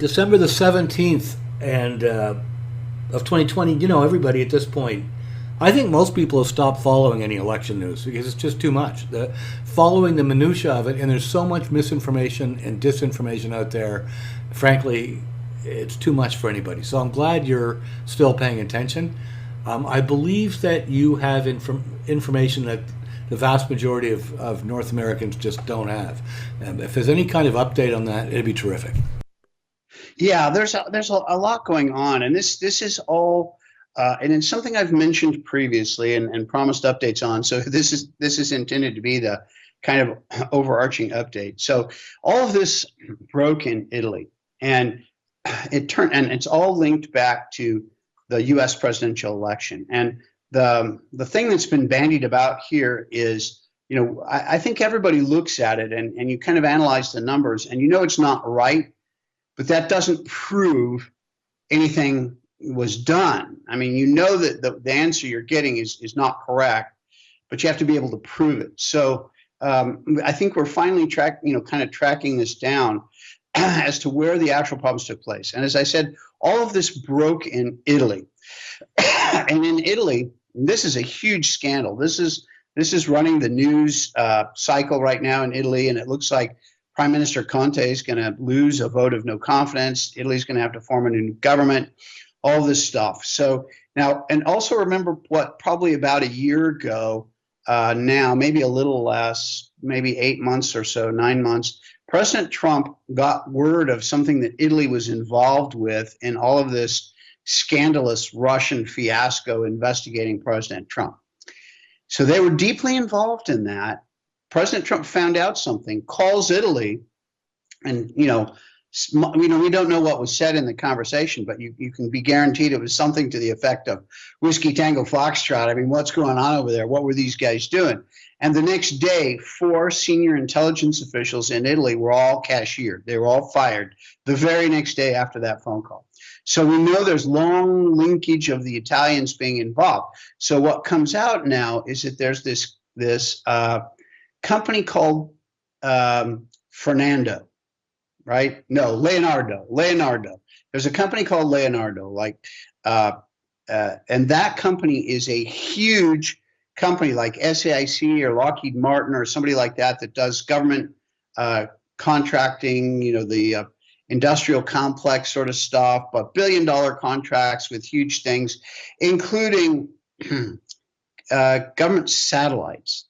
December the 17th and of 2020, everybody at this point, I think most people have stopped following any election news because it's just too much. Following the minutia of it, and there's so much misinformation and disinformation out there, frankly, it's too much for anybody. So I'm glad you're still paying attention. I believe that you have information that the vast majority of North Americans just don't have. If there's any kind of update on that, it'd be terrific. Yeah, there's a lot going on, and this is all, and it's something I've mentioned previously and promised updates on. So this is intended to be the kind of overarching update. So all of this broke in Italy, and it's all linked back to the U.S. presidential election. And the thing that's been bandied about here is, I think everybody looks at it and you kind of analyze the numbers, and it's not right. But that doesn't prove anything was done. I mean, that the answer you're getting is not correct, but you have to be able to prove it. So I think we're finally kind of tracking this down as to where the actual problems took place. And as I said, all of this broke in Italy. And in Italy, this is a huge scandal. This is running the news cycle right now in Italy, and it looks like Prime Minister Conte is going to lose a vote of no confidence. Italy's going to have to form a new government, all this stuff. So now, and also remember what probably about a year ago now, maybe a little less, maybe 8 months or so, 9 months, President Trump got word of something that Italy was involved with in all of this scandalous Russian fiasco investigating President Trump. So they were deeply involved in that. President Trump found out something, calls Italy, and we don't know what was said in the conversation, but you can be guaranteed it was something to the effect of Whiskey Tango Foxtrot. I mean, what's going on over there? What were these guys doing? And the next day, 4 senior intelligence officials in Italy were all cashiered. They were all fired the very next day after that phone call. So we know there's long linkage of the Italians being involved. So what comes out now is that there's this company called Fernando, right? No, Leonardo. There's a company called Leonardo, and that company is a huge company like SAIC or Lockheed Martin or somebody like that does government contracting, the industrial complex sort of stuff, but billion-dollar contracts with huge things, including government satellites.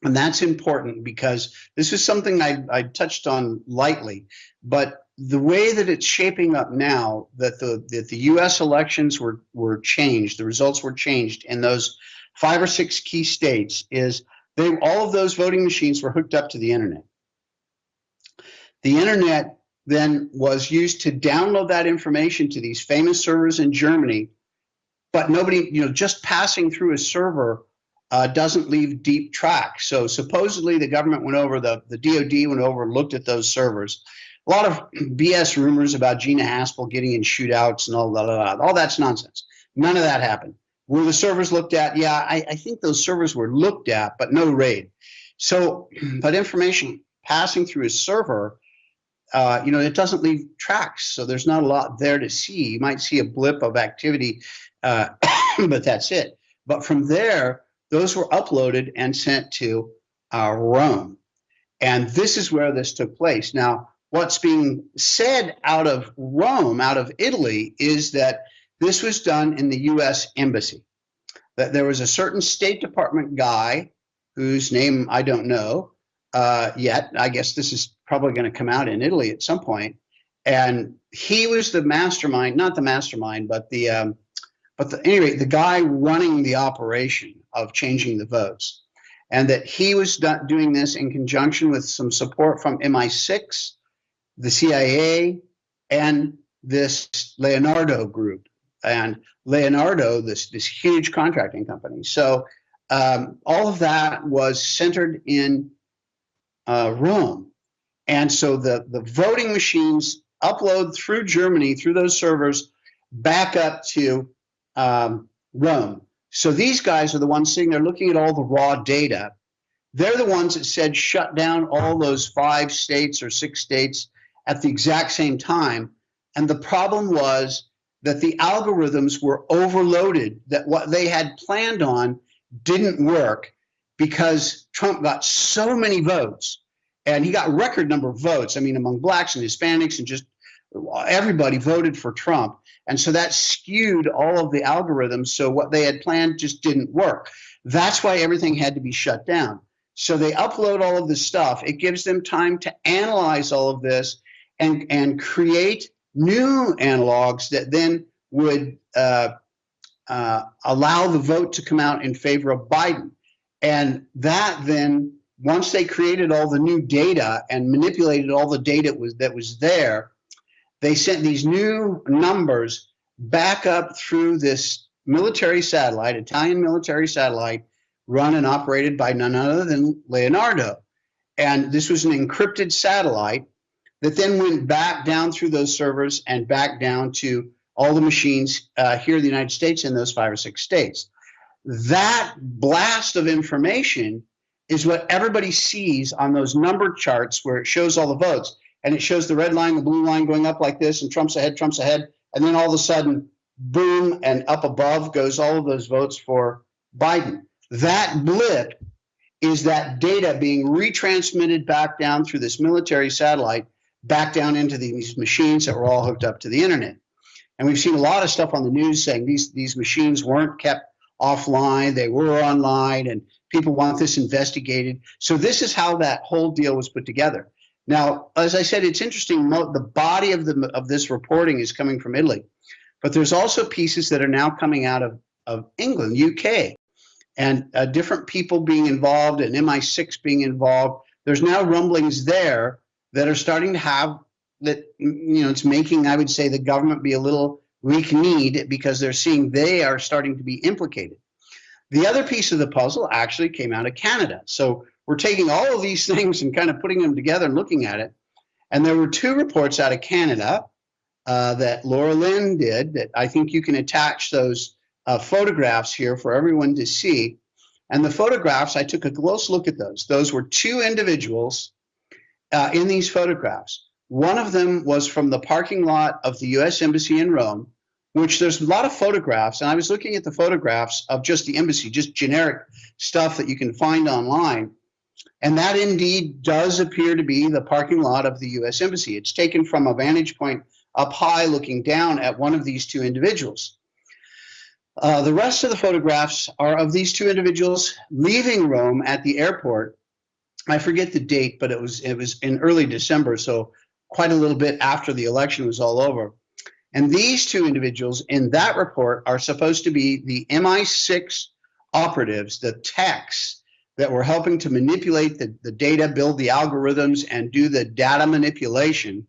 And that's important because this is something I touched on lightly, but the way that it's shaping up now, that the U.S. elections were changed, the results were changed in those 5 or 6 key states, is all of those voting machines were hooked up to the internet. The internet then was used to download that information to these famous servers in Germany, but nobody, just passing through a server doesn't leave deep tracks. So supposedly the government went over, the DOD went over and looked at those servers. A lot of BS rumors about Gina Haspel getting in shootouts and all that. All that's nonsense. None of that happened. Were the servers looked at? Yeah, I think those servers were looked at, but no raid. So, but information passing through a server, it doesn't leave tracks. So there's not a lot there to see. You might see a blip of activity, but that's it. But from there, those were uploaded and sent to Rome. And this is where this took place. Now, what's being said out of Rome, out of Italy, is that this was done in the U.S. Embassy. That there was a certain State Department guy whose name I don't know yet. I guess this is probably going to come out in Italy at some point. And he was the mastermind, not the mastermind, but anyway, the guy running the operation of changing the votes. And that he was doing this in conjunction with some support from MI6, the CIA, and this Leonardo group. And Leonardo, this huge contracting company. So all of that was centered in Rome. And so the voting machines upload through Germany, through those servers, back up to Rome. So these guys are the ones sitting there looking at all the raw data. They're the ones that said shut down all those 5 states or 6 states at the exact same time. And the problem was that the algorithms were overloaded, that what they had planned on didn't work because Trump got so many votes, and he got record number of votes. I mean, among blacks and Hispanics and just everybody voted for Trump. And so that skewed all of the algorithms. So what they had planned just didn't work. That's why everything had to be shut down. So they upload all of this stuff. It gives them time to analyze all of this and create new analogs that then would allow the vote to come out in favor of Biden. And that then, once they created all the new data and manipulated all the data that was there, they sent these new numbers back up through this military satellite, Italian military satellite, run and operated by none other than Leonardo. And this was an encrypted satellite that then went back down through those servers and back down to all the machines here in the United States in those 5 or 6 states. That blast of information is what everybody sees on those number charts where it shows all the votes. And it shows the red line, the blue line going up like this, and Trump's ahead. And then all of a sudden, boom, and up above goes all of those votes for Biden. That blip is that data being retransmitted back down through this military satellite, back down into these machines that were all hooked up to the internet. And we've seen a lot of stuff on the news saying these machines weren't kept offline, they were online, and people want this investigated. So this is how that whole deal was put together. Now, as I said, it's interesting. The body of this reporting is coming from Italy, but there's also pieces that are now coming out of England, UK, and different people being involved and MI6 being involved. There's now rumblings there that are starting to have that, it's making, I would say, the government be a little weak-kneed because they're seeing they are starting to be implicated. The other piece of the puzzle actually came out of Canada. So we're taking all of these things and kind of putting them together and looking at it. And there were 2 reports out of Canada that Laura Lynn did that I think you can attach those photographs here for everyone to see. And the photographs, I took a close look at those. Those were 2 individuals in these photographs. One of them was from the parking lot of the U.S. Embassy in Rome, which there's a lot of photographs. And I was looking at the photographs of just the embassy, just generic stuff that you can find online. And that indeed does appear to be the parking lot of the U.S. Embassy. It's taken from a vantage point up high looking down at one of these 2 individuals. The rest of the photographs are of these 2 individuals leaving Rome at the airport. I forget the date, but it was in early December, so quite a little bit after the election was all over. And these 2 individuals in that report are supposed to be the MI6 operatives, the techs that were helping to manipulate the data, build the algorithms, and do the data manipulation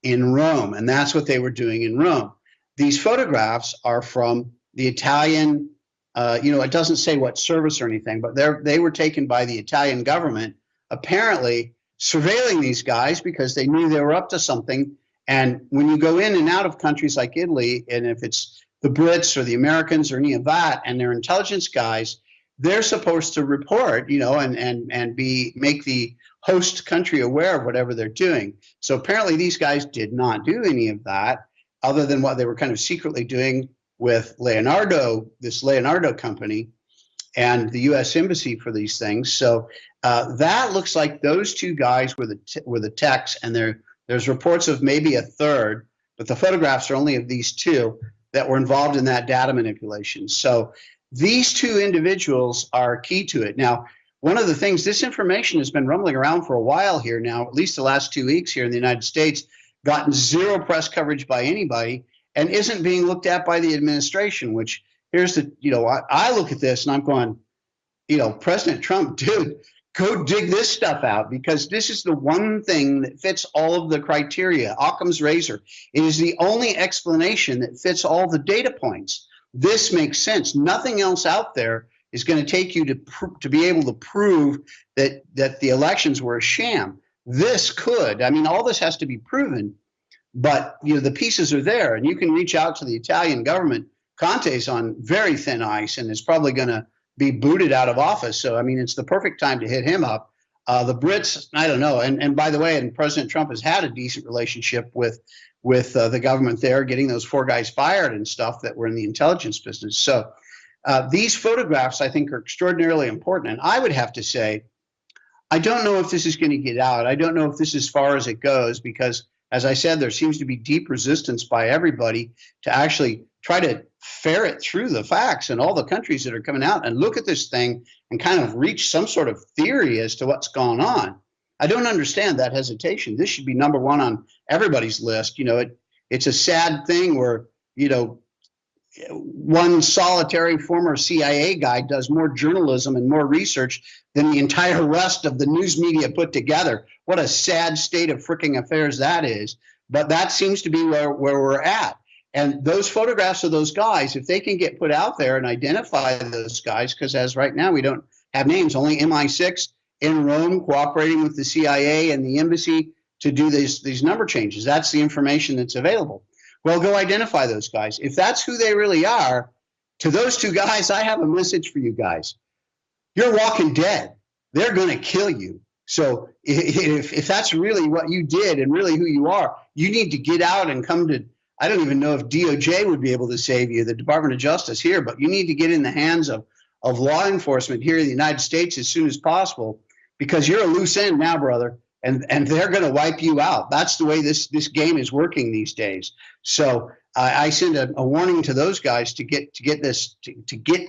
in Rome. And that's what they were doing in Rome. These photographs are from the Italian, it doesn't say what service or anything, but they were taken by the Italian government, apparently surveilling these guys because they knew they were up to something. And when you go in and out of countries like Italy, and if it's the Brits or the Americans or any of that, and they're intelligence guys, they're supposed to report, and make the host country aware of whatever they're doing. So apparently these guys did not do any of that other than what they were kind of secretly doing with Leonardo, this Leonardo company, and the U.S. Embassy for these things. So that looks like those 2 guys were the techs, and there's reports of maybe a third, but the photographs are only of these 2 that were involved in that data manipulation. So these 2 individuals are key to it. Now, one of the things, this information has been rumbling around for a while here now, at least the last 2 weeks here in the United States, gotten 0 press coverage by anybody, and isn't being looked at by the administration, which here's I look at this and I'm going, President Trump, dude, go dig this stuff out, because this is the one thing that fits all of the criteria, Occam's razor. It is the only explanation that fits all the data points. This makes sense. Nothing else out there is going to take you to be able to prove that the elections were a sham. This could. I mean, all this has to be proven, but the pieces are there, and you can reach out to the Italian government. Conte's on very thin ice and is probably going to be booted out of office. So, I mean, it's the perfect time to hit him up. The Brits, I don't know. And by the way, and President Trump has had a decent relationship with with the government there getting those 4 guys fired and stuff that were in the intelligence business. So these photographs, I think, are extraordinarily important. And I would have to say, I don't know if this is going to get out. I don't know if this is as far as it goes because, as I said, there seems to be deep resistance by everybody to actually try to ferret through the facts in all the countries that are coming out and look at this thing and kind of reach some sort of theory as to what's going on. I don't understand that hesitation. This should be number one on everybody's list. You know, it's a sad thing where, you know, one solitary former CIA guy does more journalism and more research than the entire rest of the news media put together. What a sad state of freaking affairs that is. But that seems to be where we're at. And those photographs of those guys, if they can get put out there and identify those guys, because as right now we don't have names, only MI6 in Rome cooperating with the CIA and the embassy to do these number changes. That's the information that's available. Well, go identify those guys. If that's who they really are, to those 2 guys, I have a message for you guys. You're walking dead. They're going to kill you. So if that's really what you did and really who you are, you need to get out and come to, I don't even know if DOJ would be able to save you, the Department of Justice here, but you need to get in the hands of law enforcement here in the United States as soon as possible, because you're a loose end now, brother. And they're going to wipe you out. That's the way this game is working these days. So I send a warning to those guys to get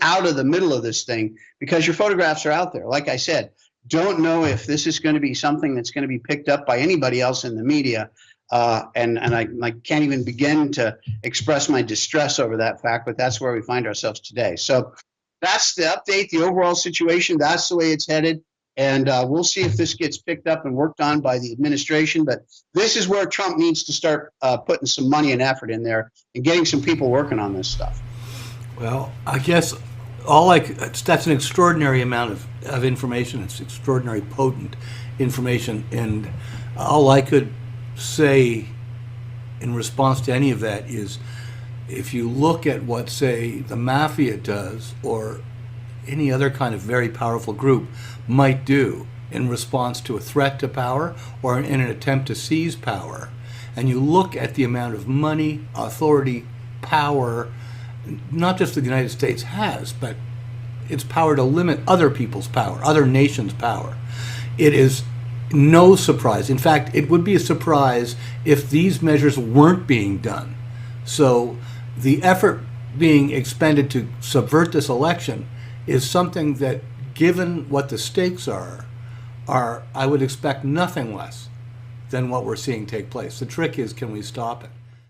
out of the middle of this thing, because your photographs are out there. Like I said, don't know if this is going to be something that's going to be picked up by anybody else in the media. And I can't even begin to express my distress over that fact, but that's where we find ourselves today. So that's the update, the overall situation. That's the way it's headed. And we'll see if this gets picked up and worked on by the administration. But this is where Trump needs to start putting some money and effort in there and getting some people working on this stuff. Well, I guess that's an extraordinary amount of information. It's extraordinary potent information. And all I could say in response to any of that is, if you look at what, say, the mafia does or any other kind of very powerful group might do in response to a threat to power or in an attempt to seize power, and you look at the amount of money, authority, power, not just the United States has, but its power to limit other people's power, other nations' power, it is no surprise. In fact, it would be a surprise if these measures weren't being done. So the effort being expended to subvert this election is something that, given what the stakes are, I would expect nothing less than what we're seeing take place. The trick is, can we stop it?